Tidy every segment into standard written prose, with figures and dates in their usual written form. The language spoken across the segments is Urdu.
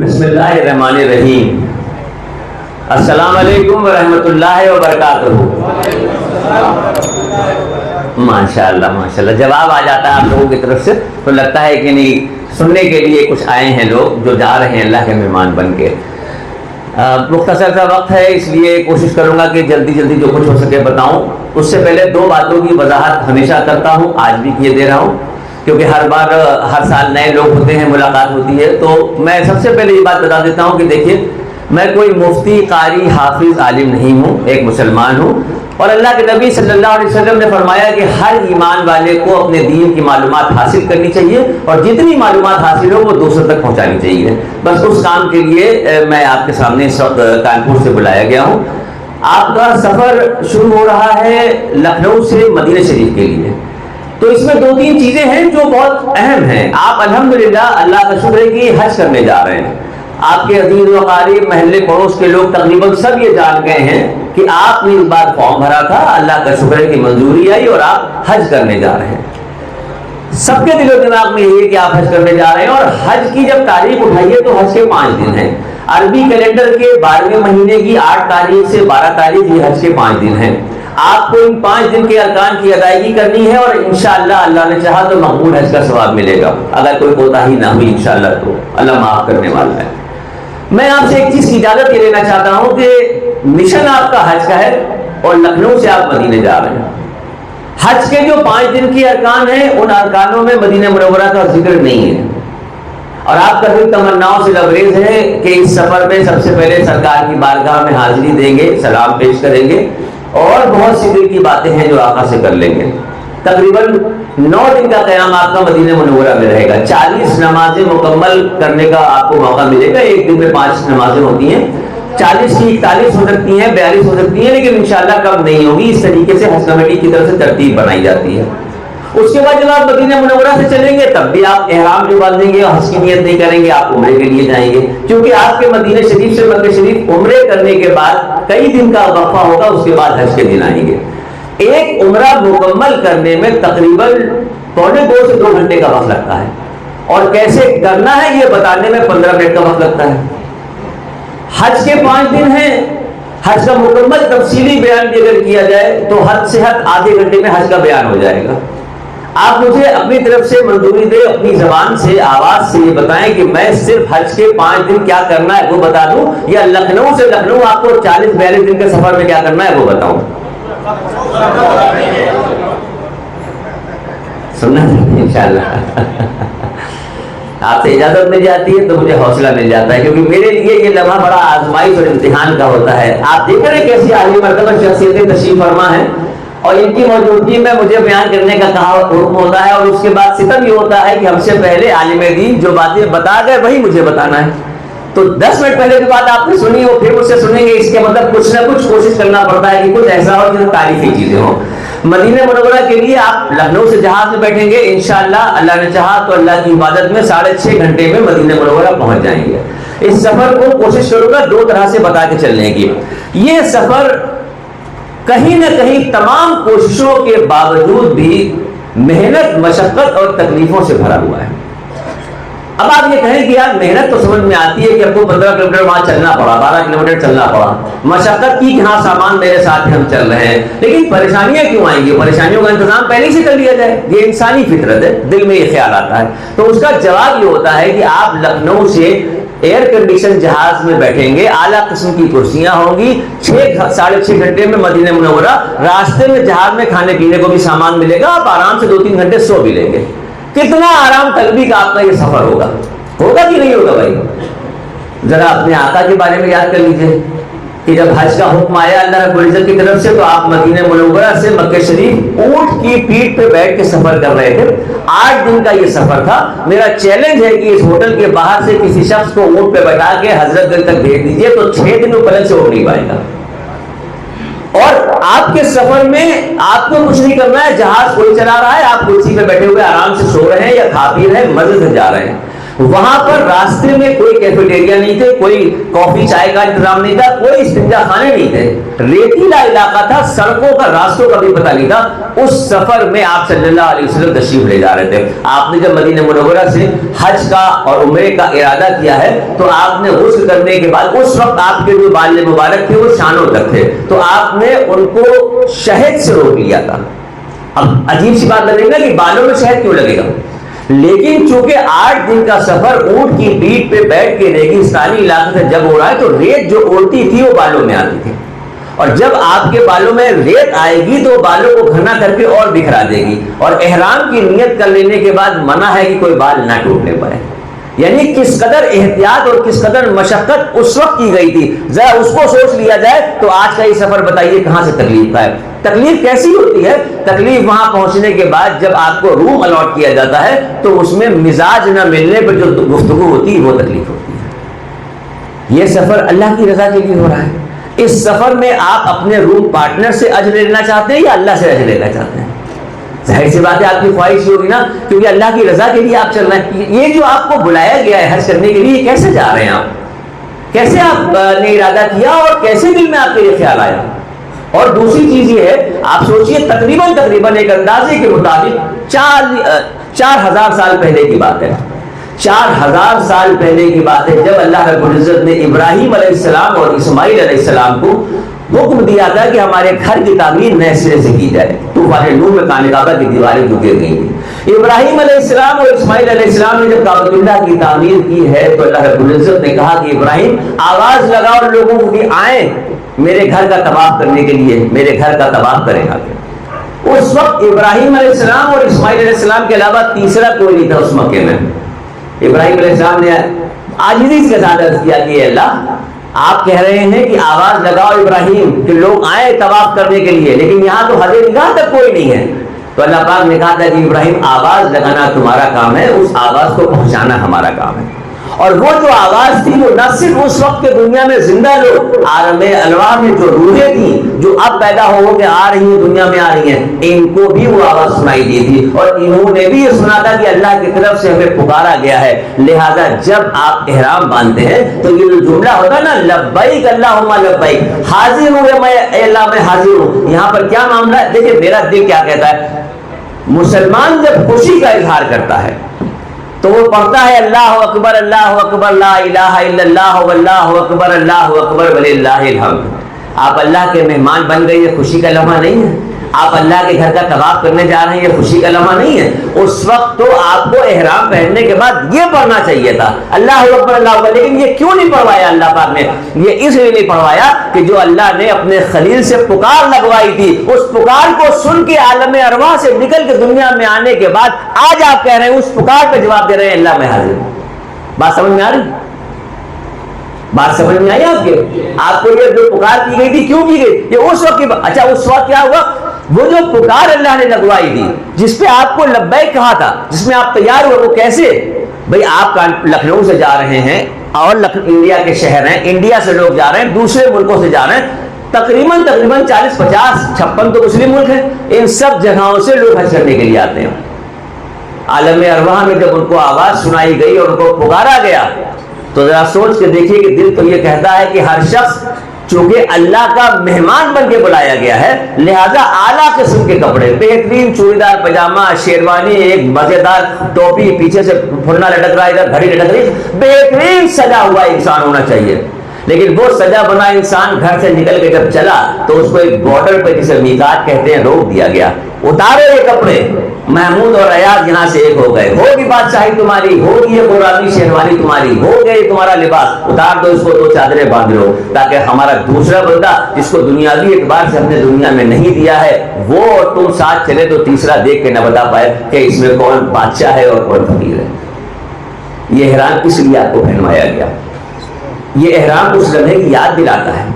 بسم اللہ الرحمن الرحیم۔ السلام علیکم ورحمۃ اللہ وبرکاتہ۔ ماشاءاللہ ماشاءاللہ، جواب آ جاتا ہے آپ لوگوں کی طرف سے تو لگتا ہے کہ نہیں سننے کے لیے کچھ آئے ہیں لوگ جو جا رہے ہیں اللہ کے مہمان بن کے۔ مختصر سا وقت ہے اس لیے کوشش کروں گا کہ جلدی جلدی جو کچھ ہو سکے بتاؤں۔ اس سے پہلے دو باتوں کی وضاحت ہمیشہ کرتا ہوں، آج بھی کیے دے رہا ہوں کیونکہ ہر سال نئے لوگ ہوتے ہیں، ملاقات ہوتی ہے، تو میں سب سے پہلے یہ بات بتا دیتا ہوں کہ دیکھیے میں کوئی مفتی، قاری، حافظ، عالم نہیں ہوں، ایک مسلمان ہوں، اور اللہ کے نبی صلی اللہ علیہ وسلم نے فرمایا کہ ہر ایمان والے کو اپنے دین کی معلومات حاصل کرنی چاہیے اور جتنی معلومات حاصل ہو وہ دوسروں تک پہنچانی چاہیے۔ بس اس کام کے لیے میں آپ کے سامنے اس وقت کانپور سے بلایا گیا ہوں۔ آپ کا سفر شروع ہو رہا ہے لکھنؤ سے مدینہ شریف کے لیے، تو اس میں دو تین چیزیں ہیں جو بہت اہم ہیں۔ آپ الحمدللہ اللہ کا شکر ہے کہ حج کرنے جا رہے ہیں۔ آپ کے عزیز و قریب، محلے پڑوس کے لوگ تقریباً سب یہ جان گئے ہیں کہ آپ نے اس بار فارم بھرا تھا، اللہ کا شکر ہے کہ منظوری آئی اور آپ حج کرنے جا رہے ہیں۔ سب کے دل و دماغ میں یہ ہے کہ آپ حج کرنے جا رہے ہیں، اور حج کی جب تاریخ اٹھائیے تو حج کے 5 دن ہیں۔ عربی کیلنڈر کے 12ویں مہینے کی 8 تاریخ سے 12 تاریخ یہ حج کے 5 دن ہیں۔ آپ کو ان 5 دن کے ارکان کی ادائیگی کرنی ہے اور انشاءاللہ اللہ نے چاہا تو مقبول حج کا ثواب ملے گا، اگر کوئی کوتاہی نہ ہوئی انشاءاللہ تو اللہ معاف کرنے والا ہے۔ میں آپ سے ایک چیز کی اجازت یہ لینا چاہتا ہوں کہ مشن آپ کا حج کا ہے اور لکھنؤ سے آپ مدینے جا رہے ہیں۔ حج کے جو 5 دن کے ارکان ہیں ان ارکانوں میں مدینہ منورہ کا ذکر نہیں ہے، اور آپ کا دل تمناؤں سے لبریز ہے کہ اس سفر میں سب سے پہلے سرکار کی بارگاہ میں حاضری دیں گے، سلام پیش کریں گے، اور بہت سی دل کی باتیں ہیں جو آقا سے کر لیں گے۔ تقریباً 9 دن کا قیام آپ کا مدینہ منورہ میں رہے گا، 40 نمازیں مکمل کرنے کا آپ کو موقع ملے گا۔ ایک دن میں 5 نمازیں ہوتی ہیں، 40 کی 41 ہو سکتی ہیں، 42 ہو سکتی ہیں، لیکن انشاءاللہ کم نہیں ہوگی۔ اس طریقے سے حج کمیٹی کی طرف سے ترتیب بنائی جاتی ہے۔ اس کے بعد جب آپ مدینہ منورہ سے چلیں گے تب بھی آپ احرام جو باندھیں گے اور حج کی نیت نہیں کریں گے، آپ عمرے کے لیے جائیں گے، کیونکہ آپ کے مدینہ شریف سے مکہ شریف عمرے کرنے کے بعد کئی دن کا وقفہ ہوگا، اس کے بعد حج کے دن آئیں گے۔ ایک عمرہ مکمل کرنے میں تقریباً 2.25 سے 2 گھنٹے کا وقت لگتا ہے، اور کیسے کرنا ہے یہ بتانے میں 15 منٹ کا وقت لگتا ہے۔ حج کے 5 دن ہیں، حج کا مکمل تفصیلی بیان بھی اگر کیا جائے تو حد سے حد آدھے گھنٹے میں حج کا بیان ہو جائے گا۔ آپ مجھے اپنی طرف سے منظوری دیں، اپنی زبان سے، آواز سے یہ بتائیں کہ میں صرف حج کے 5 دن کیا کرنا ہے وہ بتا دوں، یا لکھنؤ سے لکھنؤ آپ کو 40-42 دن کے سفر میں کیا کرنا ہے وہ بتاؤں؟ سننا انشاءاللہ آپ سے اجازت مل جاتی ہے تو مجھے حوصلہ مل جاتا ہے، کیونکہ میرے لیے یہ لمحہ بڑا آزمائش اور امتحان کا ہوتا ہے۔ آپ دیکھ رہے ہیں کیسی عالی مرتبہ شخصیتیں تشریف فرما ہیں، اور ان کی موجودگی میں مجھے بیان کرنے کا کہا حکم ہوتا ہے، اور اس کے بعد ستم یہ ہوتا ہے کہ ہم سے پہلے عالم دین جو باتیں بتا گئے وہی مجھے بتانا ہے۔ تو 10 منٹ پہلے جو بات آپ نے سنی وہ پھر مجھ سے سنیں گے، اس کے مطلب کچھ نہ کچھ کوشش کرنا پڑتا ہے کہ کچھ ایسا ہو جس تاریخی چیزیں ہوں۔ مدینہ منورہ کے لیے آپ لکھنؤ سے جہاز میں بیٹھیں گے، انشاءاللہ اللہ نے چاہا تو اللہ کی عبادت میں 6.5 گھنٹے میں مدینہ منورہ پہنچ جائیں گے۔ اس سفر کو کوشش کروں گا 2 طرح سے بتا کے چلنے کی۔ یہ سفر کہیں نہ کہیں تمام کوششوں کے باوجود بھی محنت، مشقت اور تکلیفوں سے بھرا ہوا ہے۔ اب آپ یہ کہیں کہ یار محنت تو سمجھ میں آتی ہے کہ اب کو 15 کلومیٹر وہاں چلنا پڑا، 12 کلومیٹر چلنا پڑا، مشقت کی کہ ہاں سامان میرے ساتھ ہم چل رہے ہیں، لیکن پریشانیاں کیوں آئیں گی؟ پریشانیوں کا انتظام پہلے سے کر لیا جائے، یہ انسانی فطرت ہے، دل میں یہ خیال آتا ہے۔ تو اس کا جواب یہ ہوتا ہے کہ آپ لکھنؤ سے ایئر کنڈیشن جہاز میں بیٹھیں گے، اعلیٰ قسم کی کرسیاں ہوں گی، 6-6.5 گھنٹے میں مدینہ منورہ، راستے میں جہاز میں کھانے پینے کو بھی سامان ملے گا، آپ آرام سے 2-3 گھنٹے سو بھی لیں گے۔ کتنا آرام طلبی کا آپ کا یہ سفر ہوگا کہ نہیں ہوگا بھائی؟ ذرا اپنے آقا کے بارے میں یاد کر لیجئے کہ جب حج کا حکم آیا اللہ رب العزت کی طرف سے تو آپ مدینہ منورہ سے مکہ شریف اونٹ کی پیٹھ پہ بیٹھ کے سفر کر رہے تھے۔ 8 دن کا یہ سفر تھا۔ میرا چیلنج ہے کہ اس ہوٹل کے باہر سے کسی شخص کو اونٹ پہ بیٹھا کے حضرت گنج تک بھیج دیجئے تو 6 دن وہ پلنگ سے اٹھ نہیں پائے گا۔ اور آپ کے سفر میں آپ کو کچھ نہیں کرنا ہے، جہاز کوئی چلا رہا ہے، آپ کرسی پہ بیٹھے ہوئے آرام سے سو رہے ہیں یا کھا پی رہے ہیں، مزے سے جا رہے ہیں۔ وہاں پر راستے میں کوئی کیفیٹیریا نہیں تھے، کوئی کافی چائے کا انتظام نہیں تھا، کوئی استنجا خانے نہیں تھے، ریتیلا علاقہ تھا، سڑکوں کا راستوں کا بھی پتہ نہیں تھا۔ اس سفر میں آپ صلی اللہ علیہ وسلم تشریف لے جا رہے تھے۔ آپ نے جب مدینہ منورہ سے حج کا اور عمرے کا ارادہ کیا ہے تو آپ نے غسل کرنے کے بعد، اس وقت آپ کے جو بال مبارک تھے وہ شانوں تک تھے، تو آپ نے ان کو شہد سے روک لیا تھا۔ اب عجیب سی بات لگے گا کہ بالوں میں شہد کیوں لگے گا، لیکن چونکہ 8 دن کا سفر اونٹ کی پیٹھ پہ بیٹھ کے ریگستانی علاقے سے جب ہو رہا ہے تو ریت جو اڑتی تھی وہ بالوں میں آتی تھی، اور جب آپ کے بالوں میں ریت آئے گی تو بالوں کو گھنا کر کے اور بکھرا دے گی، اور احرام کی نیت کر لینے کے بعد منع ہے کہ کوئی بال نہ ٹوٹنے پائے۔ یعنی کس قدر احتیاط اور کس قدر مشقت اس وقت کی گئی تھی، ذرا اس کو سوچ لیا جائے تو آج کا یہ سفر بتائیے کہاں سے تکلیف کا ہے۔ تکلیف کیسی ہوتی ہے؟ تکلیف وہاں پہنچنے کے بعد جب آپ کو روم الاٹ کیا جاتا ہے تو اس میں مزاج نہ ملنے پر جو گفتگو ہوتی ہے وہ تکلیف ہوتی ہے۔ یہ سفر اللہ کی رضا کے لیے ہو رہا ہے۔ اس سفر میں آپ اپنے روم پارٹنر سے اجر لینا چاہتے ہیں یا اللہ سے اجر لینا چاہتے ہیں؟ ظاہر سی بات ہے آپ کی خواہش ہوگی نا، کیونکہ اللہ کی رضا کے لیے آپ چل رہے ہیں۔ یہ جو آپ کو بلایا گیا ہے حج کرنے کے لیے، کیسے جا رہے ہیں آپ؟ کیسے آپ نے ارادہ کیا اور کیسے دل میں آپ کے یہ خیال آیا؟ اور دوسری چیز یہ ہے، آپ سوچئے تقریباً ایک اندازے کے مطابق 4000 سال پہلے کی بات ہے۔ 4000 سال پہلے کی بات ہے جب اللہ رب العزت نے ابراہیم علیہ السلام اور اسماعیل علیہ السلام کو حکم دیا تھا کہ ہمارے گھر کی تعمیر نئے سرے سے کی جائے۔ طوفان نوح میں خانہ کعبہ کی دیواریں جو گر گئی تھیں، ابراہیم علیہ السلام اور اسماعیل علیہ السلام نے جب کعبۃ اللہ کی تعمیر کی ہے تو اللہ رب العزت نے کہا کہ ابراہیم آواز لگاؤ لوگوں کو کہ آئیں میرے گھر کا طواف کرنے کے لیے، میرے گھر کا طواف کریں آ کے۔ اس وقت ابراہیم علیہ السلام اور اسماعیل علیہ السلام کے علاوہ تیسرا کوئی نہیں تھا اس مکے میں۔ ابراہیم علیہ السلام نے عاجزی کے ساتھ عرض کیا کہ اللہ آپ کہہ رہے ہیں کہ آواز لگاؤ ابراہیم کہ لوگ آئیں طواف کرنے کے لیے، لیکن یہاں تو حد نگاہ تک کوئی نہیں ہے۔ تو اللہ پاک نے کہا تھا کہ ابراہیم آواز لگانا تمہارا کام ہے، اس آواز کو پہنچانا ہمارا کام ہے۔ اور وہ جو آواز تھی وہ نہ صرف اس وقت کے دنیا میں زندہ لوگ، عالم الواح میں جو روحیں تھیں جو اب پیدا ہو کے آ رہی ہیں، دنیا میں آ رہی ہیں، ان کو بھی وہ آواز سنائی دی تھی، اور انہوں نے بھی یہ سنا تھا کہ اللہ کی طرف سے ہمیں پکارا گیا ہے۔ لہذا جب آپ احرام باندھتے ہیں تو یہ جو جملہ ہوتا ہے نا لبیک اللہم لبیک، حاضر ہوں میں اے اللہ میں حاضر ہوں، یہاں پر کیا معاملہ ہے؟ دیکھیں میرا دل کیا کہتا ہے، مسلمان جب خوشی کا اظہار کرتا ہے تو وہ پڑھتا ہے اللہ اکبر لا الہ الا اللہ واللہ اکبر وللہ الحمد۔ آپ اللہ کے مہمان بن گئے، یہ خوشی کا لمحہ نہیں ہے؟ آپ اللہ کے گھر کا طواف کرنے جا رہے ہیں، یہ خوشی کا لمحہ نہیں ہے؟ اس وقت تو آپ کو احرام پہننے کے بعد یہ پڑھنا چاہیے تھا اللہ اکبر اللہ اکبر، لیکن یہ کیوں نہیں پڑھوایا اللہ پاک نے؟ یہ اس لیے نہیں پڑھوایا کہ جو اللہ نے اپنے خلیل سے پکار لگوائی تھی، اس پکار کو سن کے عالم ارواح سے نکل کے دنیا میں آنے کے بعد آج آپ کہہ رہے ہیں اس پکار پہ جواب دے رہے ہیں اللہ میں حاضر ہوں۔ بات سمجھ میں آ رہی؟ بات سمجھ میں آئی آپ کے؟ آپ کو یہ جو پکار کی گئی تھی کیوں کی گئی؟ یہ اس وقت کی اچھا اس وقت کیا ہوا؟ وہ جو پکار اللہ نے لگوائی تھی جس پہ آپ کو لبیک کہا تھا، جس میں آپ تیار ہوئے، وہ کیسے؟ بھئی آپ لکھنؤ سے جا رہے ہیں اور انڈیا کے شہر ہیں، انڈیا سے لوگ جا رہے ہیں، دوسرے ملکوں سے جا رہے ہیں، تقریباً 40 50 56 تو مسلم ملک ہیں، ان سب جگہوں سے لوگ حج کرنے کے لیے آتے ہیں۔ عالم ارواح میں جب ان کو آواز سنائی گئی اور ان کو پکارا گیا تو ذرا سوچ کے دیکھیے کہ دل تو یہ کہتا ہے کہ ہر شخص چونکہ اللہ کا مہمان بن کے بلایا گیا ہے، لہذا اعلیٰ قسم کے کپڑے، بہترین چوڑی دار پاجامہ، شیروانی، ایک مزیدار ٹوپی، پیچھے سے پھرنا لٹک رہا ہے، ادھر گھڑی لٹک رہی ہے، بہترین سجا ہوا انسان ہونا چاہیے۔ لیکن وہ سجا بنا انسان گھر سے نکل کے جب چلا تو اس کو ایک بارڈر پہ جسے میقات کہتے ہیں روک دیا گیا، اتارے یہ کپڑے، محمود اور ریاض یہاں سے ایک ہو گئے، ہوگی بادشاہی تمہاری، ہوگی یہ غلامی شیروانی تمہاری، ہو گئے تمہارا لباس، اتار دو اس کو، 2 چادریں باندھ لو، تاکہ ہمارا دوسرا بندہ جس کو دنیاوی اعتبار سے ہم نے دنیا میں نہیں دیا ہے وہ اور تم ساتھ چلے تو تیسرا دیکھ کے نہ بتا پائے کہ اس میں کون بادشاہ ہے اور کون فقیر ہے۔ یہ احرام اس لیے آپ کو پہنوایا گیا، یہ احرام اس لمحے کی یاد دلاتا ہے۔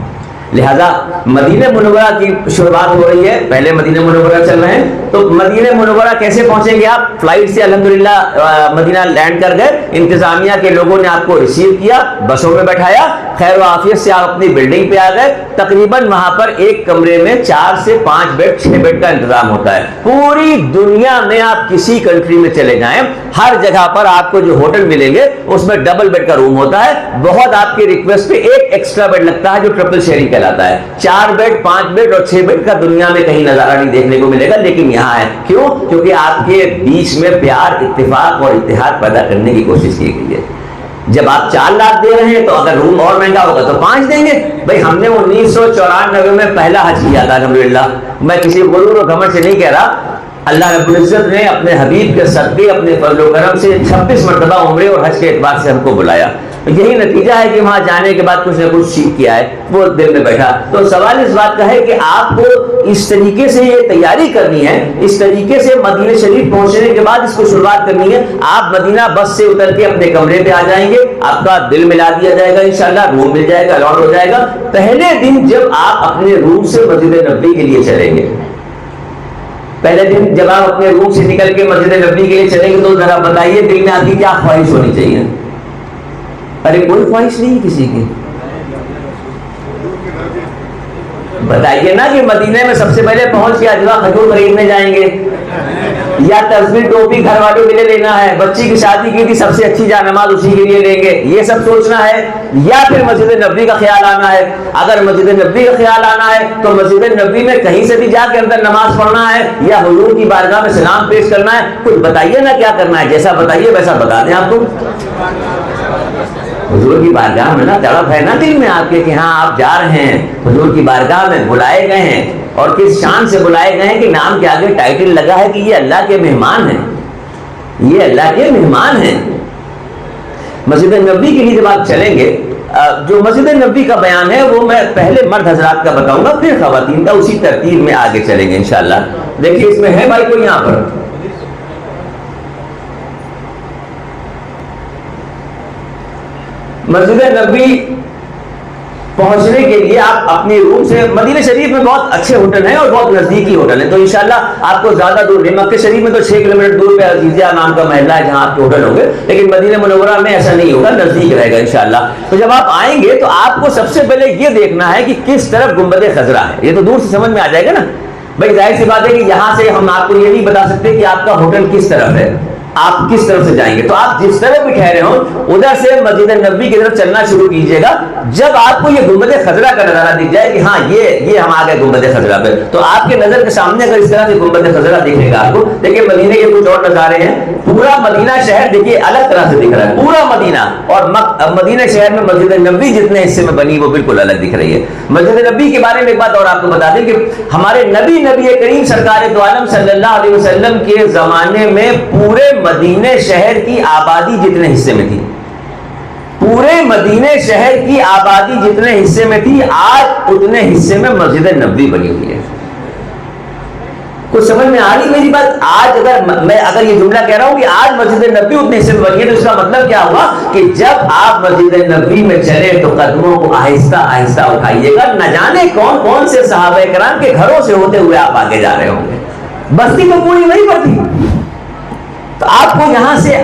لہذا مدینہ منورہ کی شروعات ہو رہی ہے، پہلے مدینہ منورہ چل رہے ہیں، تو مدینہ منورہ کیسے پہنچیں گے آپ؟ فلائٹ سے الحمدللہ مدینہ لینڈ کر گئے، انتظامیہ کے لوگوں نے آپ کو ریسیو کیا، بسوں میں بٹھایا، خیر و عافیت سے آپ اپنی بلڈنگ پہ آ گئے۔ تقریباً وہاں پر ایک کمرے میں 4 سے 5 بیڈ 6 بیڈ کا انتظام ہوتا ہے۔ پوری دنیا میں آپ کسی کنٹری میں چلے جائیں، ہر جگہ پر آپ کو جو ہوٹل ملیں گے اس میں ڈبل بیڈ کا روم ہوتا ہے. بہت آپ کی ریکویسٹ پہ ایک ایکسٹرا بیڈ لگتا ہے جو ٹرپل شیئرنگ کہلاتا ہے. 4 بیڈ 5 بیڈ اور 6 بیڈ کا دنیا میں کہیں نظارہ نہیں دیکھنے کو ملے گا, لیکن یہاں ہے. کیوں؟ کیونکہ آپ کے بیچ میں پیار, اتفاق اور اتحاد پیدا کرنے کی کوشش کی گئی ہے. جب آپ 4 لاکھ دے رہے ہیں تو اگر روم اور مہنگا ہوگا تو 5 دیں گے. بھائی ہم نے 1994 میں پہلا حج کیا تھا الحمدللہ. میں کسی غرور و گھمنڈ سے نہیں کہہ رہا, اللہ رب العزت نے اپنے حبیب کے صدقے, اپنے فضل و کرم سے 26 مرتبہ عمرے اور حج کے اعتبار سے ہم کو بلایا. یہی نتیجہ ہے کہ وہاں جانے کے بعد کچھ نہ کچھ سیکھ کیا ہے, وہ دل میں بیٹھا. تو سوال اس بات کا ہے کہ آپ کو اس طریقے سے یہ تیاری کرنی ہے, اس طریقے سے مدینہ شریف پہنچنے کے بعد اس کو شروعات کرنی ہے. آپ مدینہ بس سے اتر کے اپنے کمرے پہ آ جائیں گے, آپ کا دل ملا دیا جائے گا, انشاءاللہ روم مل جائے گا, الاٹ ہو جائے گا. پہلے دن جب آپ اپنے روم سے مسجد نبوی کے لیے چلیں گے, پہلے دن جب آپ اپنے روم سے نکل کے مسجد نبوی کے لیے چلیں گے, تو ذرا بتائیے دل میں آپ کی کیا خواہش ہونی چاہیے؟ ارے کوئی خواہش نہیں کسی کی. بتائیے نا کہ مدینے میں سب سے پہلے پہنچ کے اجوا کھجور خریدنے جائیں گے, یا تصویر ٹوپی گھر والوں کے لیے لینا ہے, بچی کی شادی کی تھی سب سے اچھی جانماز اسی کے لیے لیں گے, یہ سب سوچنا ہے, یا پھر مسجد نبوی کا خیال آنا ہے؟ اگر مسجد نبوی کا خیال آنا ہے تو مسجد نبوی میں کہیں سے بھی جا کے اندر نماز پڑھنا ہے, یا حضور کی بارگاہ میں سلام پیش کرنا ہے؟ کچھ بتائیے نا کیا کرنا ہے, جیسا بتائیے ویسا بتا دیں آپ کو. حضور کی بارگاہ میں نا تڑپ ہے نا دل میں آپ کے کہ ہاں آپ جا رہے ہیں حضور کی بارگاہ میں, بلائے گئے ہیں, اور کس شان سے بلائے گئے ہیں کہ نام کے آگے ٹائٹل لگا ہے کہ یہ اللہ کے مہمان ہیں, یہ اللہ کے مہمان ہیں. مسجد نبوی کے لیے جب آپ چلیں گے, جو مسجد نبوی کا بیان ہے وہ میں پہلے مرد حضرات کا بتاؤں گا, پھر خواتین کا, اسی ترتیب میں آگے چلیں گے انشاءاللہ. دیکھیے اس میں ہے بھائی کو یہاں پر مسجد نبوی پہنچنے کے لیے آپ اپنے روم سے, مدینہ شریف میں بہت اچھے ہوٹل ہیں اور بہت نزدیکی ہوٹل ہیں, تو انشاءاللہ آپ کو زیادہ دور نہیں. مکہ شریف میں تو 6 کلومیٹر دور پہ عزیزیہ نام کا محلہ ہے جہاں آپ کے ہوٹل ہوں گے, لیکن مدینہ منورہ میں ایسا نہیں ہوگا, نزدیک رہے گا انشاءاللہ. تو جب آپ آئیں گے تو آپ کو سب سے پہلے یہ دیکھنا ہے کہ کس طرف گنبد خضرا ہے. یہ تو دور سے سمجھ میں آ جائے گا نا بھائی, ظاہر سی بات ہے کہ یہاں سے ہم آپ کو یہ نہیں بتا سکتے کہ آپ کا ہوٹل کس طرف ہے, آپ کس طرف سے جائیں گے. تو آپ جس طرف بھی ٹھہرے ہوں ادھر سے مسجد نبوی کی طرف چلنا شروع کیجئے گا. جب آپ کو یہ گنبد خضرا کا نظارہ دکھ جائے کہ ہاں یہ ہم آ گئے گنبد خضرا پہ, تو آپ کے نظر کے سامنے اگر اس طرح سے گنبد خضرا دکھے گا آپ کو, دیکھیے مدینے کے کچھ اور نظارے ہیں. پورا مدینہ شہر دیکھیے الگ طرح سے دکھ رہا ہے, پورا مدینہ, اور مدینہ شہر میں مسجد نبوی جتنے حصے میں بنی وہ بالکل الگ دکھ رہی ہے. مسجد نبوی کے بارے میں ایک بات اور آپ کو بتا دیں کہ ہمارے نبی کریم سرکار دو عالم صلی اللہ علیہ وسلم کے زمانے میں پورے مدینہ شہر کی آبادی جتنے حصے میں تھی, پورے مدینہ شہر کی آبادی جتنے حصے میں تھی, آج اتنے حصے میں مسجد نبوی بنی ہوئی ہے. کچھ سمجھ میں آ رہی میری بات؟ آج میں اگر یہ جملہ کہہ رہا ہوں کہ آج مسجد نبوی اتنے حصے میں بنی ہے, تو اس کا مطلب کیا ہوا کہ جب آپ مسجد نبوی میں چلے تو قدموں کو آہستہ آہستہ اٹھائیے گا. نہ جانے کون کون سے صحابہ کرام کے گھروں سے ہوتے ہوئے آپ آگے جا رہے ہوں گے, بستی تو پوری وہی پر تھی. تو آپ کو یہاں سے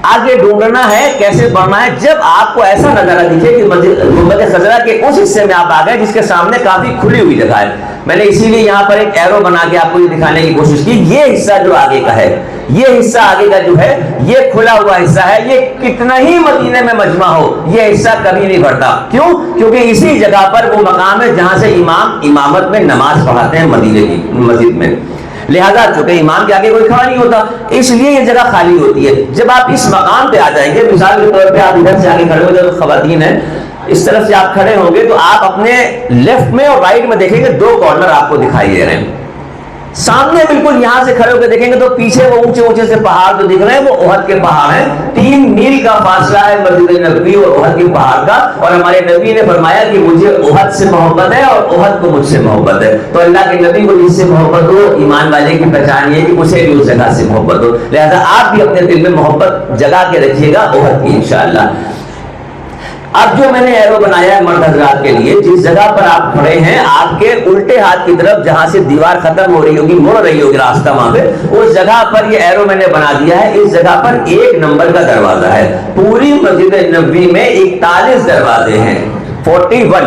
آگے ڈھونڈنا ہے, کیسے بڑھنا ہے. جب آپ کو ایسا نظارہ دکھے کہ گنبد خضرا کے اس حصے میں آپ آ گئے جس کے سامنے کافی کھلی ہوئی جگہ ہے, میں نے اسی لیے یہاں پر ایک ایرو بنا کے آپ کو یہ دکھانے کی کوشش کی. یہ حصہ جو آگے کا ہے, یہ حصہ آگے کا جو ہے یہ کھلا ہوا حصہ ہے, یہ کتنا ہی مدینے میں مجمع ہو یہ حصہ کبھی نہیں بڑھتا. کیوں؟ کیونکہ اسی جگہ پر وہ مقام ہے جہاں سے امام امامت میں نماز پڑھاتے ہیں مدینے کی مسجد میں. لہذا چونکہ امام کے آگے کوئی کھڑا نہیں ہوتا, اس لیے یہ جگہ خالی ہوتی ہے. جب آپ اس مقام پہ آ جائیں گے, مثال کے طور پہ آپ ادھر سے آگے کھڑے ہو جب خواتین ہیں اس طرف سے آپ کھڑے ہوں گے, تو آپ اپنے لیفٹ میں اور رائٹ میں دیکھیں گے 2 کارنر آپ کو دکھائی دے رہے ہیں. سامنے بالکل یہاں سے کھڑے ہو کے دیکھیں گے تو پیچھے وہ اونچے اونچے سے پہاڑ جو دکھ رہے ہیں وہ احد کے پہاڑ ہیں. 3 میل کا فاصلہ ہے مسجد نبوی اور احد کے پہاڑ کا, اور ہمارے نبی نے فرمایا کہ مجھے احد سے محبت ہے اور احد کو مجھ سے محبت ہے. تو اللہ کے نبی کو جس سے محبت ہو, ایمان والے کی پہچان یہ ہے کہ اسے بھی اس جگہ سے محبت ہو. لہذا آپ بھی اپنے دل میں محبت جگا کے رکھیے گا احد کی انشاءاللہ. اب جو میں نے ایرو بنایا ہے مرد حضرات کے لیے, جس جگہ پر آپ کھڑے ہیں آپ کے الٹے ہاتھ کی طرف جہاں سے دیوار ختم ہو رہی ہوگی, مڑ رہی ہوگی راستہ وہاں پہ, اس جگہ پر یہ ایرو میں نے بنا دیا ہے. اس جگہ پر 1 نمبر کا دروازہ ہے. پوری مسجد نبوی میں 41 دروازے ہیں. 41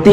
2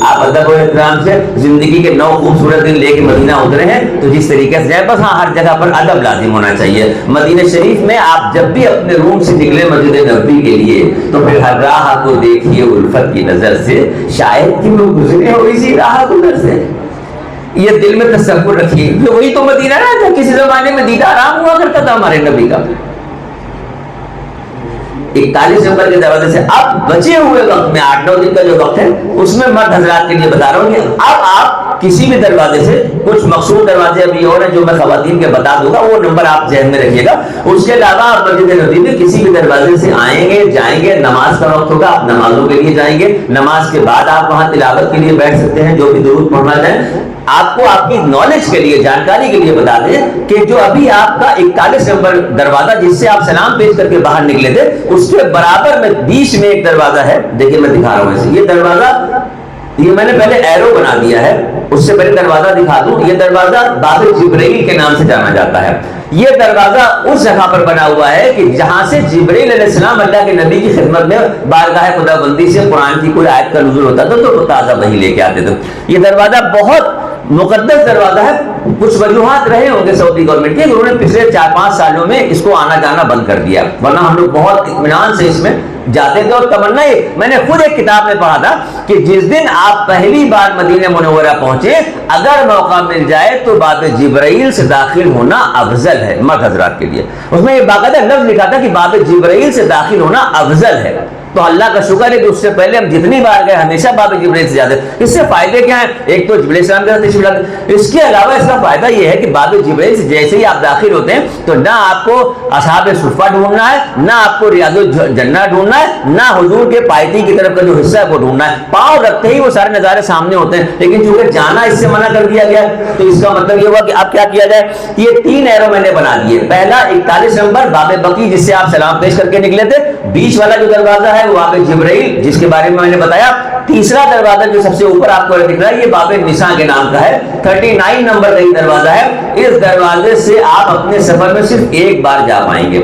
آپ ادب و احترام سے زندگی کے 9 خوبصورت دن لے کے مدینہ اترے ہیں تو جس طریقے سے جائیں, بس ہاں ہر جگہ پر ادب لازم ہونا چاہیے. مدینہ شریف میں آپ جب بھی اپنے روم سے نکلے مسجد نبوی کے لیے تو پھر ہر راہ کو دیکھیے الفت کی نظر سے, شاید کہ وہ گزرے ہو اسی راہ گزر سے. یہ دل میں تصور رکھیے, وہی تو مدینہ نا جو کسی زمانے میں دیدار عام ہوا کرتا تھا ہمارے نبی کا. 41 نمبر کے دروازے سے اب بچے ہوئے وقت میں 8-9 دن کا جو وقت ہے اس میں مرد حضرات کے لیے بتا رہا ہوں کہ اب آپ کسی بھی دروازے سے, کچھ مخصوص دروازے ابھی اور ہیں جو میں خواتین کے بتا دوں گا, وہ نمبر آپ ذہن میں رکھیے گا. اس کے علاوہ آپ مسجد نبوی میں کسی بھی دروازے سے آئیں گے جائیں گے, نماز کا وقت ہوگا آپ نمازوں کے لیے جائیں گے, نماز کے بعد آپ وہاں تلاوت کے لیے بیٹھ سکتے ہیں, جو بھی درود پڑھنا چاہیں. آپ کو آپ کی نالج کے لیے, جانکاری کے لیے بتا دیں کہ جو ابھی آپ کا 41 نمبر دروازہ جس سے آپ سلام پیش کر کے باہر نکلے تھے, اس کے برابر میں بیچ میں ایک دروازہ ہے. دیکھیے میں دکھا رہا ہوں اسے, یہ دروازہ, یہ میں نے پہلے ایرو بنا دیا ہے, اس سے پہلے دروازہ دکھا دوں. یہ دروازہ باب جبرائیل کے نام سے جانا جاتا ہے. یہ دروازہ اس جگہ پر بنا ہوا ہے کہ جہاں سے جبرائیل علیہ السلام اللہ کے نبی کی خدمت میں بارگاہ خدا بندی سے قرآن کی کوئی آیت کا نزول ہوتا تھا تو وہ تازہ وحی لے کے آتے تھے. یہ دروازہ بہت مقدس دروازہ ہے. کچھ وجوہات رہے ہوں گے سعودی گورنمنٹ کے, انہوں نے پچھلے 4-5 سالوں میں اس کو آنا جانا بند کر دیا, ورنہ ہم لوگ بہت اطمینان سے اس میں جاتے تھے. اور تمنا یہ, میں نے خود ایک کتاب میں پڑھا تھا کہ جس دن آپ پہلی بار مدینہ منورہ پہنچے, اگر موقع مل جائے تو باب جبرائیل سے داخل ہونا افضل ہے مرد حضرات کے لیے. اس میں یہ باقاعدہ لفظ لکھا تھا کہ باب جبرائیل سے داخل ہونا افضل ہے. تو اللہ کا شکر ہے کہ اس سے پہلے ہم جتنی بار گئے ہمیشہ باب جبرائیل سے جاتے. اس سے فائدے کیا ہیں؟ ایک تو جبرائیل السلام کے ساتھ تشریف لاتے. اس کے علاوہ اس کا فائدہ یہ ہے کہ باب جبرائیل سے جیسے ہی آپ داخل ہوتے ہیں تو نہ آپ کو اصحاب صفہ ڈھونڈنا ہے, نہ آپ کو ریاض الجنہ ڈھونڈنا ہے, نہ حضور کے پائتی کی طرف کا جو حصہ ہے وہ ڈھونڈنا ہے. پاؤں رکھتے ہی وہ سارے نظارے سامنے ہوتے ہیں. لیکن چونکہ جانا اس سے منع کر دیا گیا تو اس کا مطلب یہ ہوا کہ اب کیا کیا جائے. یہ 3 ایرو میں نے بنا دیے. پہلا 41 نمبر باب بقی جس سے آپ سلام پیش کر کے نکلے تھے, بیچ والا جو دروازہ ہے وہ باب جبرائیل جس کے بارے میں نے بتایا. تیسرا دروازہ جو سب سے اوپر آپ کو دکھ رہا ہے یہ باب نساء کے نام کا ہے, 39 نمبر کا یہ دروازہ ہے. اس دروازے سے آپ اپنے سفر میں صرف ایک بار جا پائیں گے.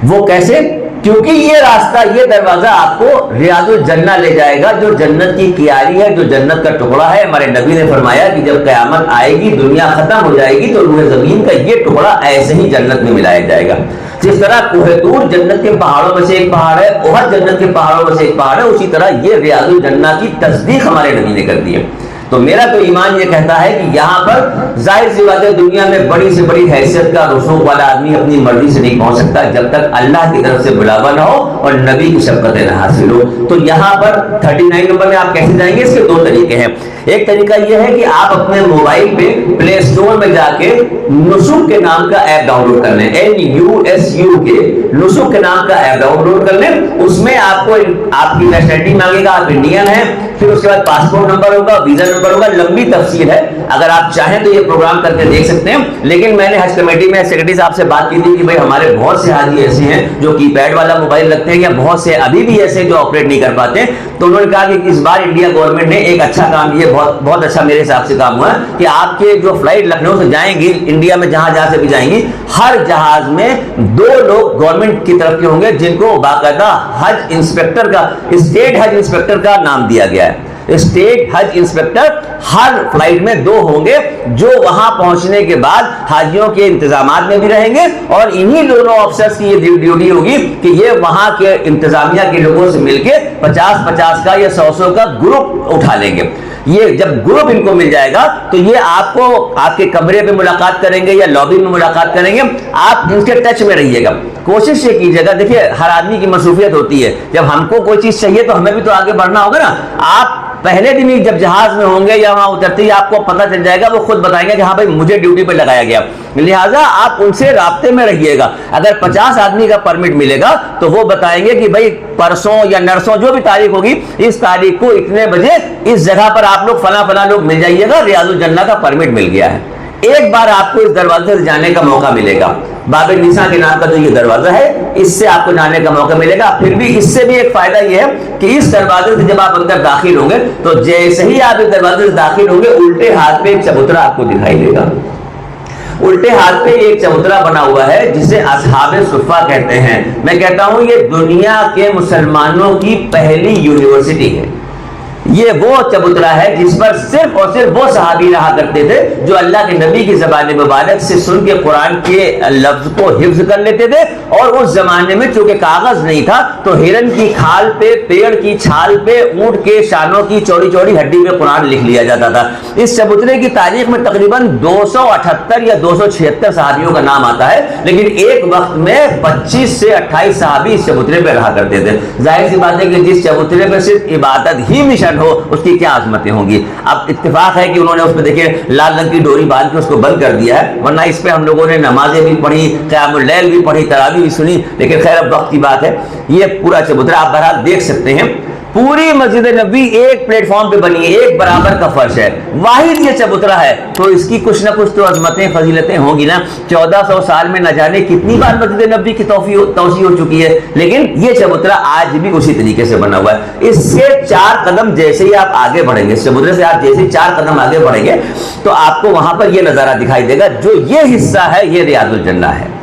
وہ کیسے؟ کیونکہ یہ راستہ, یہ دروازہ آپ کو ریاض الجنہ لے جائے گا, جو جنت کی کیاری ہے, جو جنت کا ٹکڑا ہے. ہمارے نبی نے فرمایا کہ جب قیامت آئے گی, دنیا ختم ہو جائے گی, تو روح زمین کا یہ ٹکڑا ایسے ہی جنت میں ملایا جائے گا. جس طرح کوہ طور جنت کے پہاڑوں میں سے ایک پہاڑ ہے, احد جنت کے پہاڑوں میں سے ایک پہاڑ ہے, اسی طرح یہ ریاض الجنہ کی تصدیق ہمارے نبی نے کر دی ہے. تو میرا تو ایمان یہ کہتا ہے کہ یہاں پر ظاہر سی بات ہے دنیا میں بڑی سے بڑی حیثیت کا رسوخ والا آدمی اپنی مرضی سے نہیں پہنچ سکتا جب تک اللہ کی طرف سے بلاوا نہ ہو اور نبی کی شفقتیں نہ حاصل ہو. تو یہاں پر 39 نمبر میں آپ کیسے جائیں گے؟ اس کے 2 طریقے ہیں. ایک طریقہ یہ ہے کہ آپ اپنے موبائل پہ پلے اسٹور میں جا کے نسک کے نام کا ایپ ڈاؤن لوڈ کر لیں, NUSUK, نسک کے نام کا ایپ ڈاؤن لوڈ کر لیں. اس میں آپ کو آپ کی نیشنلٹی مانگے گا, آپ انڈین ہیں, پھر اس کے بعد پاسپورٹ نمبر ہوگا, ویزا نمبر ہوگا, لمبی تفصیل ہے. اگر آپ چاہیں تو یہ پروگرام کر کے دیکھ سکتے ہیں. لیکن میں نے حج کمیٹی میں سیکرٹری صاحب سے بات کی تھی کہ بھائی ہمارے بہت سے حاجی ایسے ہیں جو کی پیڈ والا موبائل رکھتے ہیں, یا بہت سے ابھی بھی ایسے جو آپریٹ نہیں کر پاتے. تو انہوں نے کہا کہ اس بار انڈیا گورنمنٹ نے ایک اچھا کام کیا, بہت اچھا میرے حساب سے کام ہوا کہ آپ کے جو فلائٹ لکھنؤ سے جائیں گی انڈیا میں جہاں سے بھی جائیں گی, ہر جہاز میں 2 لوگ گورنمنٹ کی طرف کے ہوں گے جن کو باقاعدہ حج انسپیکٹر کا, اسٹیٹ حج انسپیکٹر کا نام دیا گیا ہے. اسٹیٹ حج انسپیکٹر ہر فلائٹ میں 2 ہوں گے جو وہاں پہنچنے کے بعد حاجیوں کے انتظامات میں بھی رہیں گے, اور انہی دونوں افسرز کی یہ ڈیوٹی ہوگی کہ یہ وہاں کے انتظامیہ کے لوگوں سے مل کے 50-50 کا یا 100 کا گروپ اٹھا لیں گے. یہ جب گروپ ان کو مل جائے گا تو یہ آپ کو آپ کے کمرے پہ ملاقات کریں گے یا لابی میں ملاقات کریں گے. آپ ان کے ٹچ میں رہیے گا, کوشش یہ کیجیے گا. دیکھیے ہر آدمی کی مصروفیت ہوتی ہے, جب ہم کو کوئی چیز چاہیے تو ہمیں بھی تو آگے بڑھنا ہوگا نا. آپ پہلے دن ہی جب جہاز میں ہوں گے یا وہاں اترتے ہی آپ کو پتہ چل جائے گا, وہ خود بتائیں گے کہ ہاں بھائی مجھے ڈیوٹی پہ لگایا گیا. لہٰذا آپ ان سے رابطے میں رہیے گا. اگر 50 آدمی کا پرمٹ ملے گا تو وہ بتائیں گے کہ بھائی پرسوں یا نرسوں جو بھی تاریخ ہوگی, اس تاریخ کو اتنے بجے اس جگہ پر آپ لوگ فلاں لوگ مل جائیے گا, ریاض الجنہ کا پرمٹ مل گیا ہے. ایک بار آپ کو اس دروازے سے جانے کا موقع ملے گا. باب نساء کے نام کا جو یہ دروازہ ہے, اس سے آپ کو جانے کا موقع ملے گا. پھر بھی اس سے بھی ایک فائدہ یہ ہے کہ اس دروازے سے جب آپ اندر داخل ہوں گے تو جیسے ہی آپ اس دروازے سے داخل ہوں گے, الٹے ہاتھ پہ ایک چبوترا آپ کو دکھائی دے گا. الٹے ہاتھ پہ ایک چبوترا بنا ہوا ہے جسے اصحاب صفہ کہتے ہیں. میں کہتا ہوں یہ دنیا کے مسلمانوں کی پہلی یونیورسٹی ہے. یہ وہ چبوترا ہے جس پر صرف اور صرف وہ صحابی رہا کرتے تھے جو اللہ کے نبی کی زبان مبارک سے سن کے قرآن کے لفظ کو حفظ کر لیتے تھے، اور اس زمانے میں چونکہ کاغذ نہیں تھا تو ہرن کی کھال پہ، پیڑ کی چھال پہ، اونٹ کے شانوں کی چوڑی چوڑی ہڈی پہ قرآن لکھ لیا جاتا تھا۔ اس چبوترے کی تاریخ میں تقریباً 278 یا 276 صحابیوں کا نام آتا ہے، لیکن ایک وقت میں 25 سے 28 صحابی اس چبوترے پہ رہا کرتے تھے۔ ظاہر سی بات ہے کہ جس چبوترے پہ صرف عبادت ہی مشن ہو اس کی کیا عظمتیں ہوں گی۔ اب اتفاق ہے کہ انہوں نے اس پہ دیکھیں لال رنگ کی ڈوری باندھ کے اس کو بند کر دیا ہے، ورنہ اس پہ ہم لوگوں نے نمازیں بھی پڑھی، قیام اللیل بھی پڑھی، تراویح بھی سنی، لیکن خیر اب وقت کی بات ہے۔ یہ پورا چبوترا آپ بہرحال دیکھ سکتے ہیں، پوری مسجد نبوی ایک پلیٹ فارم پہ بنی ہے، ایک برابر کا فرش ہے، واحد یہ چبوترا ہے، تو اس کی کچھ نہ کچھ تو عظمتیں فضیلتیں ہوں گی نا۔ 1400 سال میں نہ جانے کتنی بار مسجد نبوی کی توسیع ہو چکی ہے، لیکن یہ چبوترا آج بھی اسی طریقے سے بنا ہوا ہے۔ اس سے 4 قدم جیسے ہی آپ آگے بڑھیں گے، اس چبوترے سے آپ جیسے 4 قدم آگے بڑھیں گے تو آپ کو وہاں پر یہ نظارہ دکھائی دے گا، جو یہ حصہ ہے یہ ریاض الجنہ ہے۔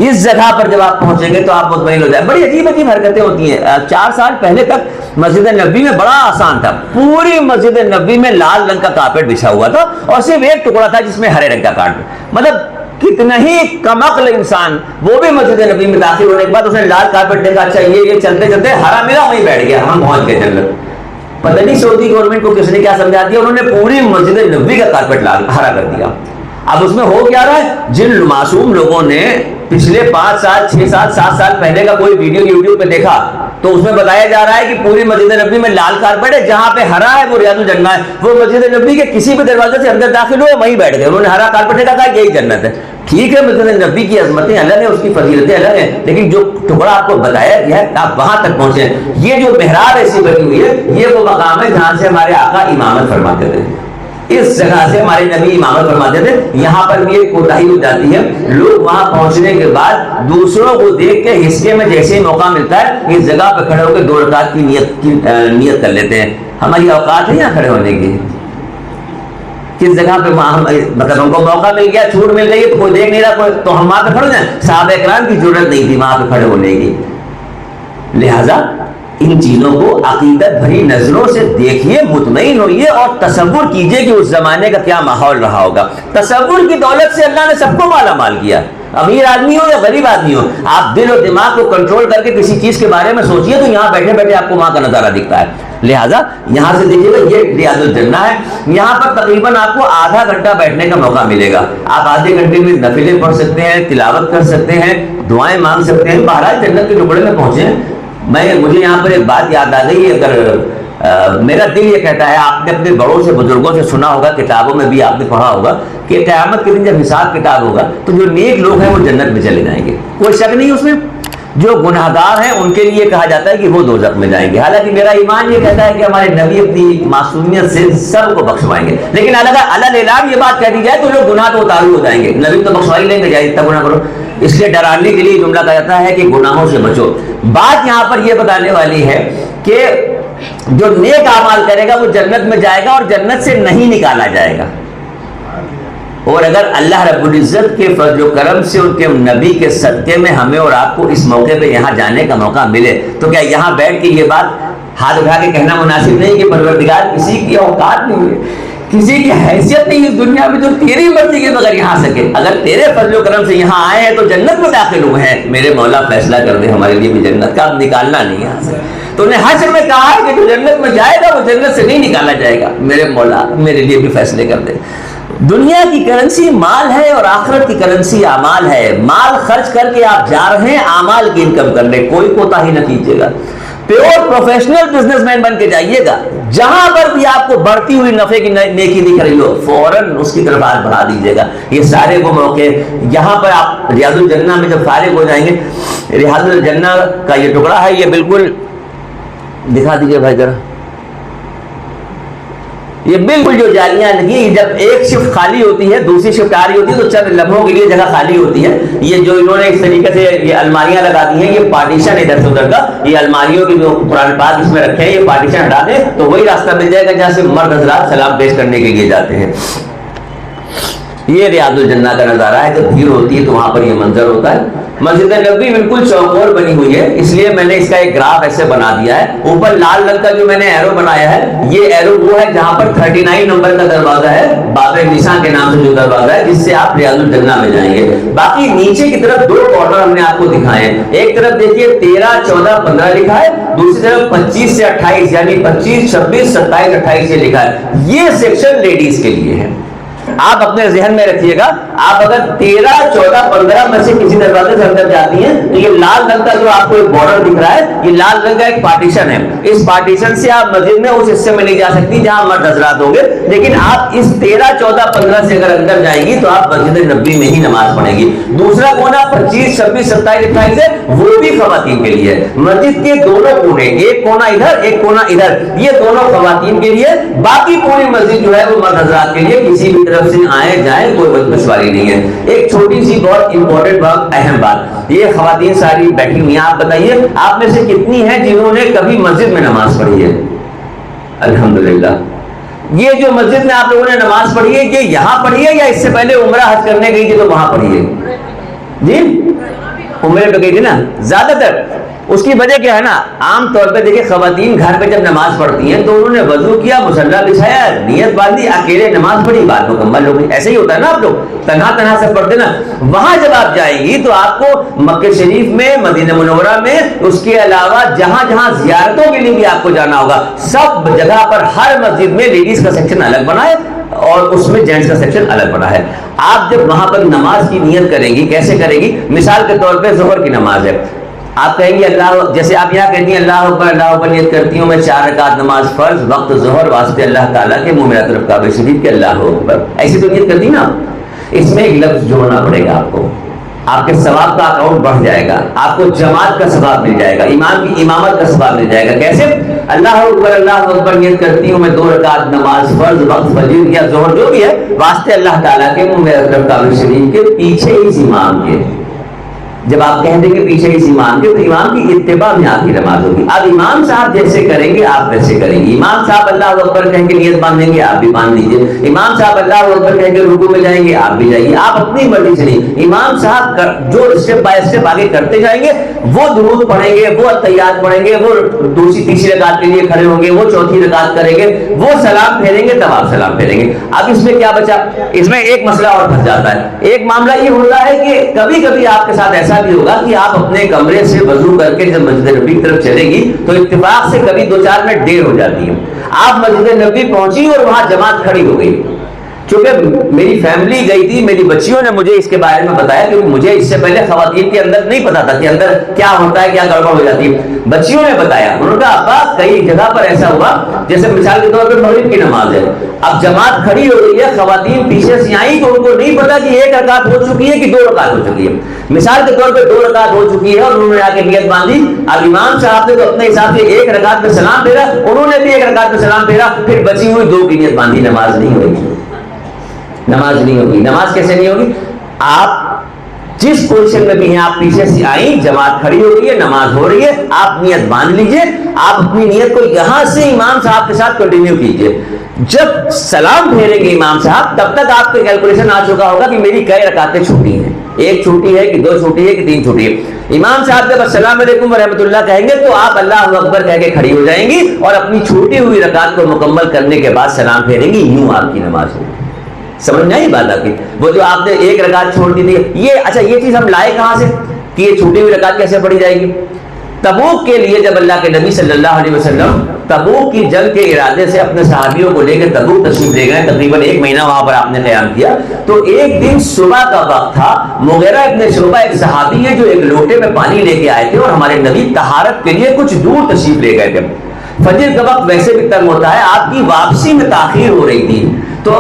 اس جگہ پر جب آپ پہنچیں گے تو آپ مطمئن ہو جائیں۔ بڑی عجیب عجیب حرکتیں ہوتی ہیں۔ 4 سال پہلے تک مسجد نبوی میں بڑا آسان تھا، پوری مسجد نبوی میں لال رنگ کا کارپیٹ بچھا ہوا تھا اور صرف ایک ٹکڑا تھا جس میں ہرے رنگ کا کارپیٹ، مطلب کتنا ہی کم عقل انسان وہ بھی مسجد نبوی میں داخل ہونے کے بعد اس نے لال کارپیٹ دیکھا، اچھا یہ چلتے چلتے ہرا ملا وہیں بیٹھ گیا، ہم پہنچ گئے جنت۔ پتہ نہیں سعودی گورنمنٹ کو کس نے کیا سمجھا دیا، انہوں نے پوری مسجد نبوی کا کارپیٹ ہرا کر دیا۔ اب اس میں ہو کیا رہا ہے، جن معصوم لوگوں نے پچھلے 5 سال 6 سال 7 سال پہلے کا کوئی ویڈیو یوٹیوب پہ دیکھا تو اس میں بتایا جا رہا ہے کہ پوری مسجد نبوی میں لال کارپیٹ ہے، جہاں پہ ہرا ہے وہ ریاض الجنہ ہے۔ وہ مسجد نبوی کے کسی بھی دروازے سے اندر داخل ہوئے وہیں بیٹھ گئے، انہوں نے ہرا کارپیٹ دیکھا، کہا یہی جنت ہے۔ ٹھیک ہے، مسجد نبوی کی عظمتیں الگ ہیں، اس کی فضیلتیں الگ ہیں، لیکن جو ٹکڑا آپ کو بتایا گیا ہے آپ وہاں تک پہنچے۔ یہ جو محراب ایسی بنی ہوئی ہے یہ وہ مقام ہے جہاں سے ہمارے آقا امامت فرماتے تھے، اس جگہ سے ہمارے نبی امامت فرماتے تھے۔ یہاں پر بھی ایک کوتاہی ہو جاتی ہے، لوگ وہاں پہنچنے کے بعد دوسروں کو دیکھ کے حصے میں جیسے ہی موقع ملتا ہے اس جگہ پہ کھڑے ہو کے 2 رکعت کی نیت کر لیتے ہیں۔ ہماری اوقات ہے یہاں کھڑے ہونے کی، کس جگہ پہ مطلب ہم کو موقع مل گیا، چھوٹ مل گئی، کوئی دیکھ نہیں رہا تو ہم وہاں پہ کھڑے ہو جائیں۔ صحابہ کرام کی ضرورت نہیں تھی وہاں پہ کھڑے ہونے کی، لہذا ان چیزوں کو عقیدت بھری نظروں سے دیکھیے، مطمئن ہوئیے اور تصور کیجئے کہ اس زمانے کا کیا ماحول رہا ہوگا۔ تصور کی دولت سے اللہ نے سب کو مالا مال کیا، امیر آدمی ہو یا غریب آدمی ہو، آپ دل اور دماغ کو کنٹرول کر کے کسی چیز کے بارے میں سوچیے تو یہاں بیٹھے بیٹھے آپ کو وہاں کا نظارہ دکھتا ہے۔ لہٰذا یہاں سے دیکھیے گا یہ ریاض الجنہ ہے، یہاں پر تقریباً آپ کو آدھا گھنٹہ بیٹھنے کا موقع ملے گا، آپ آدھے گھنٹے میں نفلیں پڑھ سکتے ہیں، تلاوت کر سکتے ہیں، دعائیں مانگ سکتے ہیں، بہرحال جنت کے ٹکڑے میں پہنچے ہیں۔ مجھے یہاں پر ایک بات یاد آ گئی، اگر میرا دل یہ کہتا ہے، آپ نے اپنے بڑوں سے بزرگوں سے سنا ہوگا، کتابوں میں بھی آپ نے پڑھا ہوگا کہ قیامت کے دن جب حساب کتاب ہوگا تو جو نیک لوگ ہیں وہ جنت میں چلے جائیں گے، کوئی شک نہیں اس میں۔ جو گناہ گار ہیں ان کے لیے کہا جاتا ہے کہ وہ دوزخ میں جائیں گے، حالانکہ میرا ایمان یہ کہتا ہے کہ ہمارے نبی اپنی معصومیت سے سب کو بخشوائیں گے، لیکن اعلان یہ بات کہہ دی جائے تو لوگ گناہ تو اتارو ہو جائیں گے، نبی تو بخشوائی لیں گے، جائے اتنا گناہ کرو، اس لیے ڈرانے کے لیے جملہ کہا جاتا ہے کہ گناہوں سے بچو۔ بات یہاں پر یہ بتانے والی ہے کہ جو نیک اعمال کرے گا وہ جنت میں جائے گا اور جنت سے نہیں نکالا جائے گا، اور اگر اللہ رب العزت کے فضل و کرم سے ان کے نبی کے صدقے میں ہمیں اور آپ کو اس موقع پہ یہاں جانے کا موقع ملے تو کیا یہاں بیٹھ کے یہ بات ہاتھ اٹھا کے کہنا مناسب نہیں کہ پروردگار کسی کی اوقات نہیں ہوئی، کسی کی حیثیت نہیں اس دنیا میں جو تیری مرضی کے بغیر یہاں سکے، اگر تیرے فضل و کرم سے یہاں آئے ہیں تو جنت میں داخل ہوئے ہیں، میرے مولا فیصلہ کر دے ہمارے لیے بھی جنت کا، اب نکالنا نہیں یہاں سے۔ تو انہیں حشر میں کہا کہ جو جنت میں جائے گا وہ جنت سے نہیں نکالا جائے گا، میرے مولا میرے لیے بھی فیصلے کر دے۔ دنیا کی کرنسی مال ہے اور آخرت کی کرنسی اعمال ہے، مال خرچ کر کے آپ جا رہے ہیں اعمال کی انکم کرنے، کوئی کوتاہی نہ کیجیے گا، پیور پروفیشنل بزنس مین بن کے جائیے گا، جہاں پر بھی آپ کو بڑھتی ہوئی نفع کی نیکی دکھ رہی ہو فوراً اس کی طرف ہاتھ بڑھا دیجیے گا۔ یہ سارے وہ موقع یہاں پر آپ ریاض الجنہ میں جب فارغ ہو جائیں گے، ریاض الجنہ کا یہ ٹکڑا ہے، یہ بالکل دکھا دیجیے بھائی ذرا، یہ بالکل جو جالیاں لگی، جب ایک شفٹ خالی ہوتی ہے دوسری شفٹ آ رہی ہوتی ہے تو چند لمحوں کے لیے جگہ خالی ہوتی ہے، یہ جو انہوں نے اس طریقے سے یہ الماریاں لگا دی ہیں، یہ پارٹیشن ادھر سے ادھر کا، یہ الماریوں کی جو قرآن پاک اس میں رکھے ہیں یہ پارٹیشن ہٹا دیں تو وہی راستہ مل جائے گا جہاں سے مرد حضرات سلام پیش کرنے کے لیے جاتے ہیں۔ یہ ریاض الجنہ کا نظارہ ہے، جب بھیڑ ہوتی ہے تو وہاں پر یہ منظر ہوتا ہے۔ مسجد نبوی بالکل چوکور بنی ہوئی ہے، اس لیے میں نے اس کا ایک گراف ایسے بنا دیا ہے. اوپر لال رنگ کا جو میں نے ایرو بنایا ہے، یہ ایرو وہ ہے جہاں پر 39 نمبر کا دروازہ ہے، باب النساء کے نام سے جو دروازہ ہے، جس سے آپ ریاض الجنہ میں جائیں گے. باقی نیچے کی طرف 2 کارنر ہم نے آپ کو دکھائے ہیں. ایک طرف دیکھیے 13 14 15 لکھا ہے، دوسری طرف 25 سے 28 یعنی 25 26 27 28 یہ لکھا ہے. یہ سیکشن لیڈیز کے لیے ہے. آپ اپنے ذہن میں رکھیے گا، آپ اگر 13 14 15 میں سے کسی دروازے سے اندر جاتی ہیں تو یہ لال رنگ کا جو آپ کو ایک بارڈر دکھ رہا ہے، یہ لال رنگ کا ایک پارٹیشن ہے. اس پارٹیشن سے آپ مسجد میں اس حصے میں نہیں جا سکتی جہاں مرد حضرات ہوں گے، لیکن آپ اس 13 14 15 سے اگر اندر جائیں گی تو آپ مسجد نبوی میں ہی نماز پڑھیں گی. دوسرا کونا 25 26 27 28 ہے، وہ بھی خواتین کے لیے. مسجد کے دونوں کونے، ایک کونا ادھر ایک کونا ادھر، یہ دونوں خواتین کے لیے. باقی پوری مسجد جو ہے وہ مرد حضرات کے لیے، کسی بھی طرف سے آئے جائیں کوئی دشواری نہیں ہے. ایک چھوٹی سی بہت امپورٹنٹ بات، اہم بات، یہ خواتین ساری بیٹھی ہوئی ہیں، آپ بتائیے آپ میں سے کتنی ہیں جنہوں نے کبھی مسجد میں نماز پڑھی ہے؟ الحمدللہ. یہ جو مسجد میں آپ لوگوں نے نماز پڑھی ہے، یہ یہاں پڑھی ہے یا اس سے پہلے عمرہ حج کرنے گئی تھی تو وہاں پڑھی ہے؟ جی عمرے پہ گئی تھی نا زیادہ تر. اس کی وجہ کیا ہے نا، عام طور پہ دیکھیں خواتین گھر پہ جب نماز پڑھتی ہیں تو انہوں نے وضو کیا، مصلی بچھایا، نیت باندھی، اکیلے نماز پڑھی، بات مکمل ہو گئی. ایسے ہی ہوتا ہے نا، آپ لوگ تنہا سے پڑھتے نا. وہاں جب آپ جائیں گی تو آپ کو مکہ شریف میں، مدینہ منورہ میں، اس کے علاوہ جہاں جہاں زیارتوں کے لیے بھی آپ کو جانا ہوگا، سب جگہ پر ہر مسجد میں لیڈیز کا سیکشن الگ بنا ہے اور اس میں جینٹس کا سیکشن الگ بنا ہے. آپ جب وہاں پر نماز کی نیت کریں گی، کیسے کریں گی؟ مثال کے طور پہ ظہر کی نماز ہے، آپ کہیں گے اللہ، جیسے آپ یہاں کہتی ہیں اللہ اکبر نیت کرتی ہوں میں 4 رکعت نماز فرض وقت ظہر واسطے اللہ تعالیٰ کے، منہ میرا طرف کعبہ شریف کے، اللہ اکبر، ایسی تو نیت کرتی نا. اس میں ایک لفظ جوڑنا پڑے گا آپ کو، آپ کے ثواب کا اکاؤنٹ بڑھ جائے گا، آپ کو جماعت کا ثواب مل جائے گا، امام کی امامت کا ثواب مل جائے گا. کیسے؟ اللہ اکبر نیت کرتی ہوں میں 2 رکعت نماز فرض وقت فجر یا ظہر جو بھی ہے واسطے اللہ تعالیٰ کے، منہ میرا طرف کعبہ شریف کے، پیچھے اس امام کے. جب آپ کہہ دیں گے پیچھے اس امام کے تو امام کی اتباع میں آپ کی نماز ہوگی. اب امام صاحب جیسے کریں گے آپ ویسے کریں گے. امام صاحب اللہ اکبر کہیں گے نیت باندھیں گے، آپ بھی باندھ لیجیے. امام صاحب اللہ اکبر کہیں گے رکوع میں جائیں گے، آپ بھی جائیے، آپ اپنی مرضی سے نہیں. امام صاحب جو اسٹیپ بائی اسٹیپ آگے کرتے جائیں گے، وہ درود پڑھیں گے، وہ اتحیات پڑھیں گے، وہ دوسری تیسری رکعت کے لیے کھڑے ہوں گے، وہ چوتھی رکعت کریں گے، وہ سلام پھیریں گے، تب آپ سلام پھیریں گے. اب اس میں کیا بچا؟ اس میں ایک مسئلہ اور پھنس جاتا ہے. ایک معاملہ یہ ہوتا ہے کہ کبھی کبھی آپ کے ساتھ ایسا بھی ہوگا کہ آپ اپنے کمرے سے وضو کر کے جب مسجد نبوی کی طرف چلے گی تو اتفاق سے کبھی 2-4 منٹ دیر ہو جاتی ہے. آپ مسجد نبوی پہنچی اور وہاں جماعت کھڑی ہو گئی. چونکہ میری فیملی گئی تھی، میری بچیوں نے مجھے اس کے بارے میں بتایا، کیونکہ مجھے اس سے پہلے خواتین کے اندر نہیں پتا تھا کہ اندر کیا ہوتا ہے، کیا گڑبڑ ہو جاتی ہے. بچیوں نے بتایا، انہوں نے کہا ابا کئی جگہ پر ایسا ہوا، جیسے مثال کے طور پر مغرب کی نماز ہے، اب جماعت کھڑی ہو گئی ہے، خواتین پیچھے سے آئیں تو ان کو نہیں پتا کہ 1 رکعت ہو چکی ہے کہ 2 رکعت ہو چکی ہے. مثال کے طور پہ 2 رکعت ہو چکی ہے اور انہوں نے آ کے نیت باندھی. اب امام صاحب نے تو اپنے حساب سے 1 رکعت میں سلام پھیرا، انہوں نے بھی 1 رکعت میں سلام پھیرا، پھر بچی ہوئی 2 کی نیت باندھی. نماز نہیں ہوگی، نماز نہیں ہوگی. نماز کیسے نہیں ہوگی؟ آپ جس پوزیشن میں بھی ہیں، آپ پیچھے سے آئیں، جماعت کھڑی ہو رہی ہے، نماز ہو رہی ہے، آپ نیت باندھ لیجئے. آپ اپنی نیت کو یہاں سے امام صاحب کے ساتھ کنٹینیو کیجئے. جب سلام پھیریں گے امام صاحب، تب تک آپ کو کیلکولیشن آ چکا ہوگا کہ میری کئی رکعتیں چھوٹی ہیں، 1 چھوٹی ہے کہ 2 چھوٹی ہے کہ 3 چھوٹی ہے. امام صاحب جب السلام علیکم ورحمۃ اللہ کہیں گے تو آپ اللہ اکبر کہہ کے کھڑی ہو جائیں گی اور اپنی چھوٹی ہوئی رکعت کو مکمل کرنے کے بعد سلام پھیریں گی. یوں آپ کی نماز ہوگی. سمجھ میں آئی بات آپ کی؟ وہ جو آپ نے 1 رکعت چھوڑ دی تھی، یہ اچھا یہ چیز ہم لائے کہاں سے کہ یہ چھوٹی ہوئی رکعت کیسے پڑھی جائے گی؟ تبوک کے لیے جب اللہ کے نبی صلی اللہ علیہ وسلم تبوک کی جنگ کے ارادے سے اپنے صحابیوں کو لے کے تبوک تشریف لے گئے، تقریباً 1 مہینہ وہاں پر آپ نے قیام کیا، تو ایک دن صبح کا وقت تھا. مغیرہ ابن شعبہ ایک صحابی ہے جو ایک لوٹے میں پانی لے کے آئے تھے اور ہمارے نبی طہارت کے لیے کچھ دور تشریف لے گئے تھے. فجر کا وقت ویسے بھی تنگ ہوتا ہے، آپ کی واپسی میں تاخیر ہو رہی تھی، تو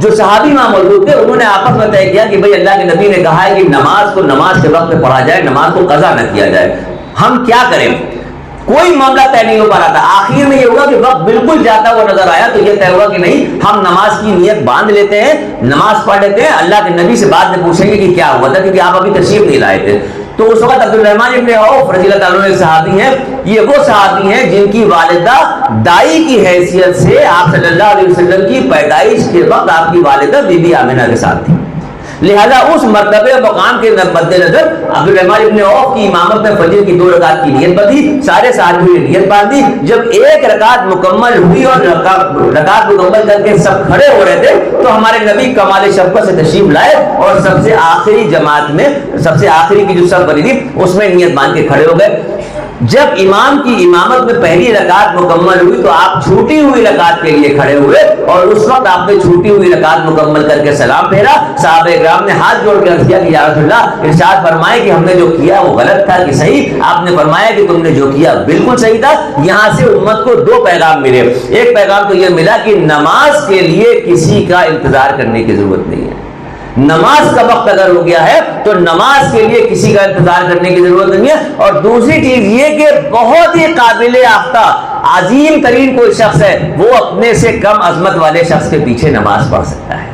جو صحابی وہاں موجود تھے انہوں نے آپس میں طے کیا کہ بھئی اللہ کے نبی نے کہا ہے کہ نماز کو نماز کے وقت میں پڑھا جائے، نماز کو قضا نہ کیا جائے، ہم کیا کریں؟ کوئی معاملہ طے نہیں ہو پا رہا تھا. آخر میں یہ ہوا کہ وقت بالکل جاتا ہوا نظر آیا تو یہ طے ہوا کہ نہیں، ہم نماز کی نیت باندھ لیتے ہیں، نماز پڑھ لیتے ہیں، اللہ کے نبی سے بعد میں پوچھیں گے کہ کیا ہوا تھا، کیونکہ آپ ابھی تشریف نہیں لائے تھے. تو اس وقت عبدالرحمن ابن عوف رضی اللہ تعالیٰ عنہ صحابی ہیں، یہ وہ صحابی ہیں جن کی والدہ دائی کی حیثیت سے آپ صلی اللہ علیہ وسلم کی پیدائش کے وقت آپ کی والدہ بی بی آمنہ کے ساتھ تھی. لہذا اس مرتبے و مقام کے مد نظر عبدالرحمن ابن عوف کی امامت میں فجر کی 2 رکعت کی نیت بدھی، سارے صحابہ نے نیت باندھی. جب ایک رکعت مکمل ہوئی اور رکعت مکمل کر کے سب کھڑے ہو رہے تھے تو ہمارے نبی کمال شفقت سے تشریف لائے اور سب سے آخری جماعت میں، سب سے آخری کی جو صف بنی تھی اس میں نیت باندھ کے کھڑے ہو گئے. جب امام کی امامت میں پہلی رکعت مکمل ہوئی تو آپ چھوٹی ہوئی رکعت کے لیے کھڑے ہوئے اور اس وقت آپ نے چھوٹی ہوئی رکعت مکمل کر کے سلام پھیرا. صحابہ کرام نے ہاتھ جوڑ کے عرض کیا کہ یا رسول اللہ ارشاد فرمائے کہ ہم نے جو کیا وہ غلط تھا کہ صحیح؟ آپ نے فرمایا کہ تم نے جو کیا بالکل صحیح تھا. یہاں سے امت کو 2 پیغام ملے. ایک پیغام تو یہ ملا کہ نماز کے لیے کسی کا انتظار کرنے کی ضرورت نہیں ہے. نماز کا وقت اگر ہو گیا ہے تو نماز کے لیے کسی کا انتظار کرنے کی ضرورت نہیں ہے. اور دوسری چیز یہ کہ بہت ہی قابل یافتہ عظیم ترین کوئی شخص ہے وہ اپنے سے کم عظمت والے شخص کے پیچھے نماز پڑھ سکتا ہے.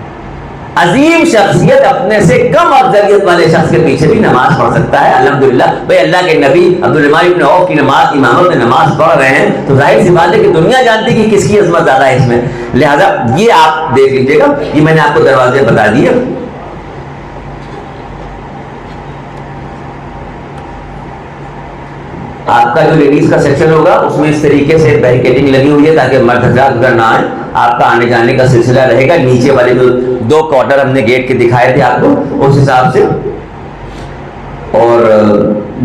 عظیم شخصیت اپنے سے کم افضلیت والے شخص کے پیچھے بھی نماز پڑھ سکتا ہے. الحمدللہ بھائی اللہ کے نبی عبدالرحمن ابن عوف کی نماز امامت میں نماز پڑھ رہے ہیں تو ظاہر سی بات ہے کہ دنیا جانتی کہ کس کی عظمت زیادہ ہے اس میں. لہذا یہ آپ دیکھ لیجیے گا. یہ میں نے آپ کو دروازے بتا دیے. آپ کا جو لیڈیز کا سیکشن ہوگا اس میں اس طریقے سے بیریکیڈنگ لگی ہوئی ہے تاکہ مرد حضرات ادھر نہ آئیں. آپ کا آنے جانے کا سلسلہ رہے گا. نیچے والے جو 2 کوارٹر ہم نے گیٹ کے دکھائے تھے آپ کو اس حساب سے. اور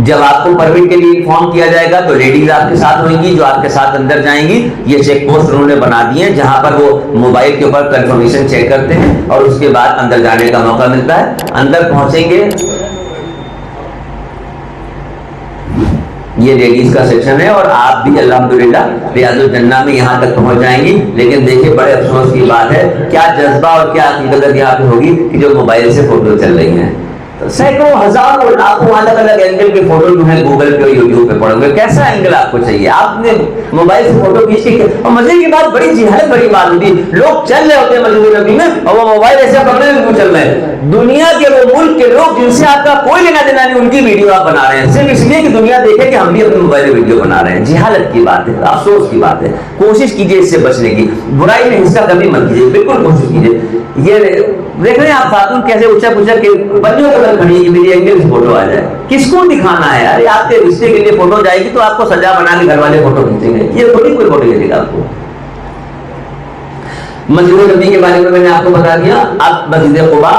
جب آپ کو پرمٹ کے لیے انفارم کیا جائے گا تو لیڈیز آپ کے ساتھ ہوئیں گی جو آپ کے ساتھ اندر جائیں گی. یہ چیک پوسٹ انہوں نے بنا دیے ہیں جہاں پر وہ موبائل کے اوپر کنفرمیشن چیک کرتے ہیں اور اس کے بعد اندر جانے کا موقع ملتا ہے. اندر پہنچیں گے. یہ لیڈیز کا سیکشن ہے اور آپ بھی الحمدللہ ریاض الجنہ میں یہاں تک پہنچ جائیں گی. لیکن دیکھیں بڑے افسوس کی بات ہے کیا جذبہ اور کیا عقیدت یہاں پہ ہوگی کہ جو موبائل سے فوٹو چل رہی ہیں. سینکڑوں ہزاروں لاکھوں الگ الگ اینگل کے فوٹو جو ہیں گوگل پہ اور یوٹیوب پہ پڑیں گے. کیسا اینگل آپ کو چاہیے؟ آپ نے موبائل سے فوٹو کھینچ کے. اور مزے کی بات بڑی جہالت بڑی بات ہوتی ہے لوگ چل رہے ہوتے ہیں مسجد نبی میں اور وہ موبائل ایسے پکڑے ہوئے کیوں چل رہے ہیں؟ دنیا کے وہ ملک کے لوگ جن سے آپ کا کوئی لینا دینا نہیں ان کی ویڈیو آپ بنا رہے ہیں صرف اس لیے کہ دنیا دیکھے کہ ہم بھی اپنے موبائل میں ویڈیو بنا رہے ہیں. جہالت کی بات ہے, افسوس کی بات ہے. کوشش کیجئے اس سے بچنے کی, برائی میں حصہ کبھی مت کیجئے, بالکل کوشش کیجئے. یہ دیکھ رہے ہیں آپ خاتون کیسے اچھا پوچھا کہ بچوں کے بل کھڑی ہے کہ میری اینگل سے فوٹو آ جائے. کس کو دکھانا ہے یار؟ آپ کے رشتے کے لیے فوٹو جائے گی تو آپ کو سجا بنا کے گھر والے فوٹو کھینچیں گے, یہ تھوڑی کوئی فوٹو کھینچے گا آپ کو. مسجد نبی کے بارے میں نے آپ کو بتا دیا. اب مسجد قباء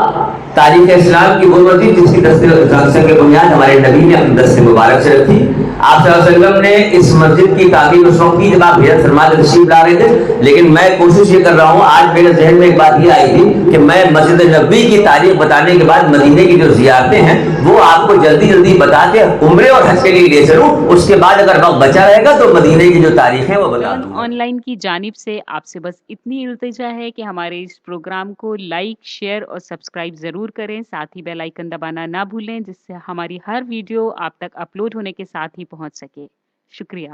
تاریخ اسلام کی وہ مسجد جس کی دستِ بنیاد ہمارے نبی نے اپنے دست مبارک سے رکھی. آپ صلی اللہ علیہ وسلم نے اس مسجد کی تعمیر اس وقت کی جب آپ ہجرت فرما کے تشریف لا رہے تھے. لیکن میں کوشش یہ کر رہا ہوں, آج میرے ذہن میں ایک بات یہ آئی تھی کہ میں مسجد نبی کی تاریخ بتانے کے بعد مدینے کی جو زیارتیں ہیں وہ آپ کو جلدی جلدی بتا کے عمرے اور حج کے لیے لے چلوں. اس کے بعد اگر وقت بچا رہے گا تو مدینے کی جو تاریخ ہے وہ بتا دوں. آن لائن کی جانب سے آپ سے بس اتنی التجا ہے کہ ہمارے اس پروگرام کو لائک, شیئر اور سبسکرائب ضرور کریں. ساتھ ہی بیل آئیکن دبانا نہ بھولیں جس سے ہماری ہر ویڈیو آپ تک اپلوڈ ہونے کے ساتھ ہی پہنچ سکے. شکریہ.